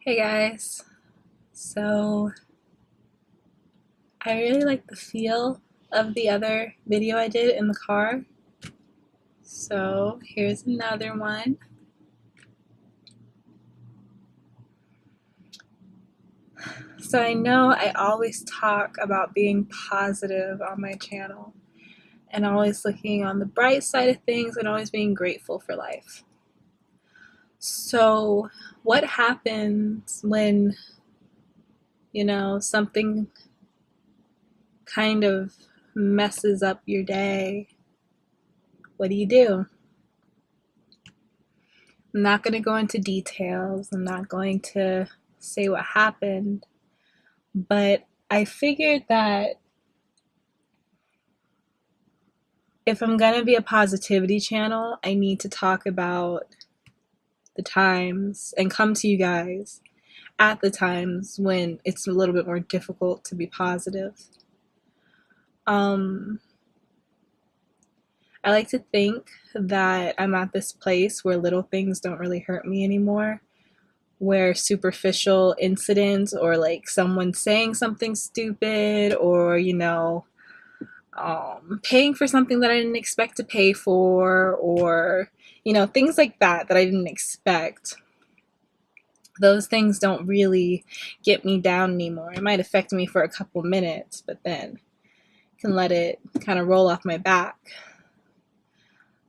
Hey guys, so I really like the feel of the other video I did in the car. So here's another one. So I know I always talk about being positive on my channel and always looking on the bright side of things and always being grateful for life. So what happens when, something kind of messes up your day? What do you do? I'm not going to go into details. I'm not going to say what happened, but I figured that if I'm going to be a positivity channel, I need to talk about the times and come to you guys at the times when it's a little bit more difficult to be positive. Um, I like to think that I'm at this place where little things don't really hurt me anymore, where superficial incidents or like someone saying something stupid or paying for something that I didn't expect to pay for, or things like that I didn't expect, those things don't really get me down anymore. It might affect me for a couple minutes, but then can let it kind of roll off my back.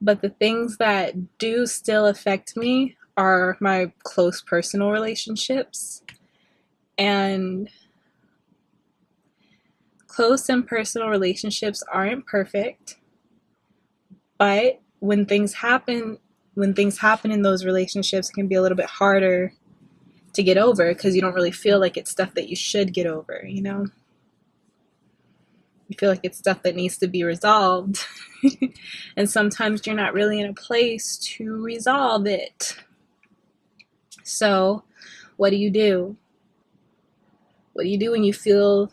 But the things that do still affect me are my close personal relationships. And close and personal relationships aren't perfect, but when things happen in those relationships, it can be a little bit harder to get over because you don't really feel like it's stuff that you should get over, You feel like it's stuff that needs to be resolved. And sometimes you're not really in a place to resolve it. So, what do you do? What do you do when you feel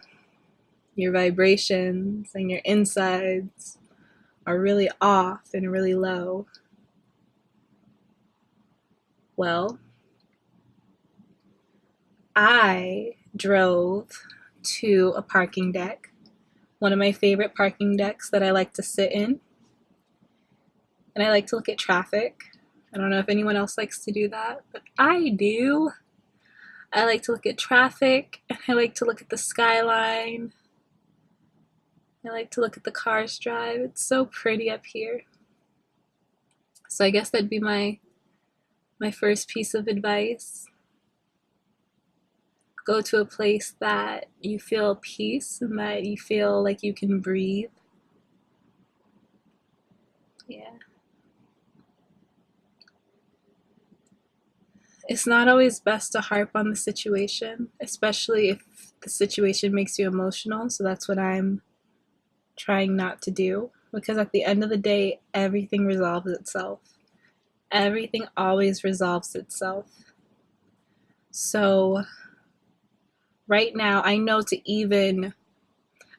your vibrations and your insides are really off and really low? Well, I drove to a parking deck, one of my favorite parking decks that I like to sit in, and I like to look at traffic. I don't know if anyone else likes to do that, but I do. I like to look at traffic, and I like to look at the skyline. I like to look at the cars drive. It's so pretty up here. So I guess that'd be my first piece of advice. Go to a place that you feel peace and that you feel like you can breathe. Yeah. It's not always best to harp on the situation, especially if the situation makes you emotional. So that's what I'm trying not to do, because at the end of the day, everything resolves itself. Everything always resolves itself. So right now, I know to even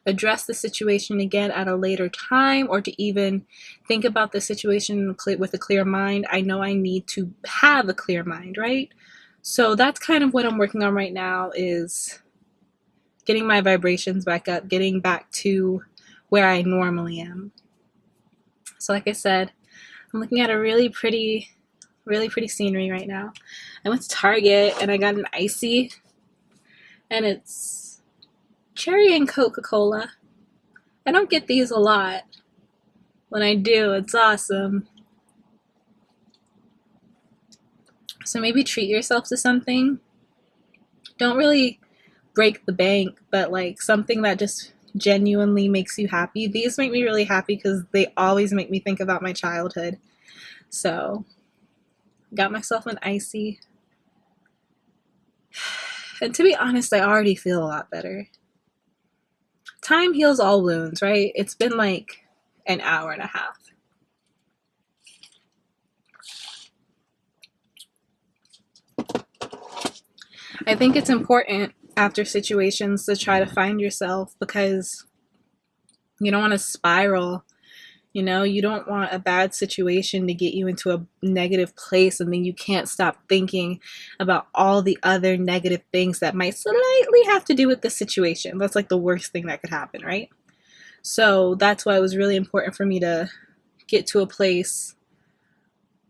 address the situation again at a later time, or to even think about the situation with a clear mind, I know I need to have a clear mind, right? So that's kind of what I'm working on right now, is getting my vibrations back up, getting back to where I normally am. So like I said, I'm looking at a really pretty scenery right now. I went to Target and I got an icy, and it's cherry and Coca-Cola. I don't get these a lot. When I do, it's awesome. So maybe treat yourself to something. Don't really break the bank, but like something that just genuinely makes you happy. These make me really happy because they always make me think about my childhood. So, got myself an icy. And to be honest, I already feel a lot better. Time heals all wounds, right? It's been like an hour and a half. I think it's important after situations to try to find yourself, because you don't want to spiral You know, you don't want a bad situation to get you into a negative place and then you can't stop thinking about all the other negative things that might slightly have to do with the situation. That's like the worst thing that could happen, right? So that's why it was really important for me to get to a place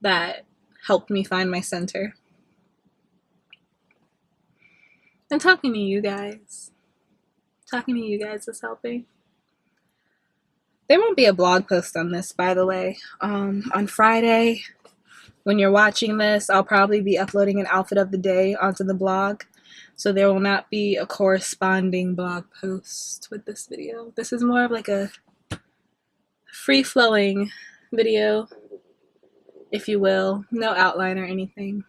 that helped me find my center. And talking to you guys is helping. There won't be a blog post on this, by the way. On Friday, when you're watching this, I'll probably be uploading an outfit of the day onto the blog. So there will not be a corresponding blog post with this video. This is more of like a free-flowing video, if you will. No outline or anything.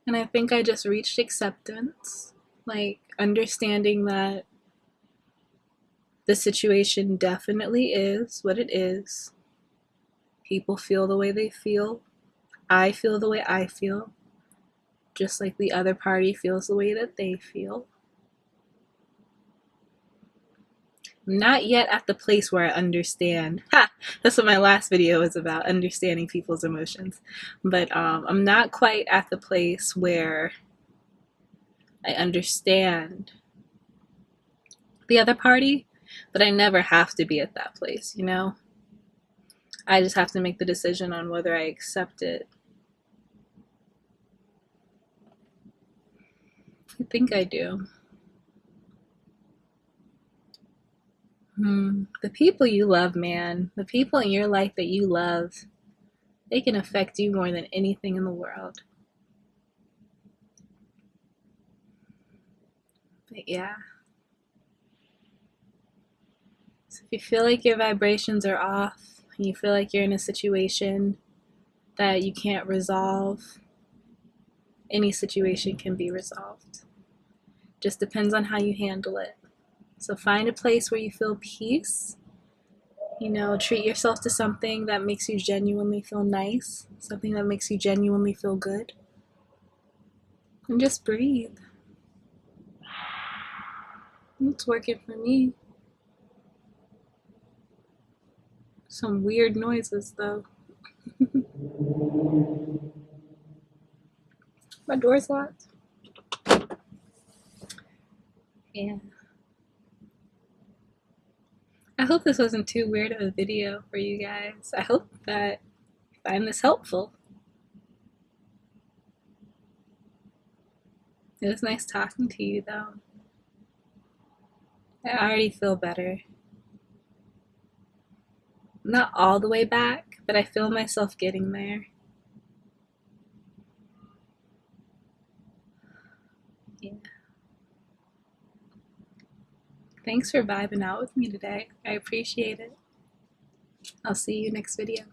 And I think I just reached acceptance, like understanding that the situation definitely is what it is. People feel the way they feel. I feel the way I feel. Just like the other party feels the way that they feel. I'm not yet at the place where I understand. Ha! That's what my last video was about, understanding people's emotions. But I'm not quite at the place where I understand the other party, but I never have to be at that place, you know? I just have to make the decision on whether I accept it. I think I do. The people you love, man, the people in your life that you love, they can affect you more than anything in the world. But yeah. So if you feel like your vibrations are off, and you feel like you're in a situation that you can't resolve, any situation can be resolved. Just depends on how you handle it. So find a place where you feel peace. You know, treat yourself to something that makes you genuinely feel nice, something that makes you genuinely feel good. And just breathe. It's working for me. Some weird noises though. My door's locked. Yeah. I hope this wasn't too weird of a video for you guys. I hope that you find this helpful. It was nice talking to you though. I already feel better. Not all the way back, but I feel myself getting there. Yeah. Thanks for vibing out with me today. I appreciate it. I'll see you next video.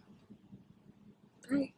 Bye.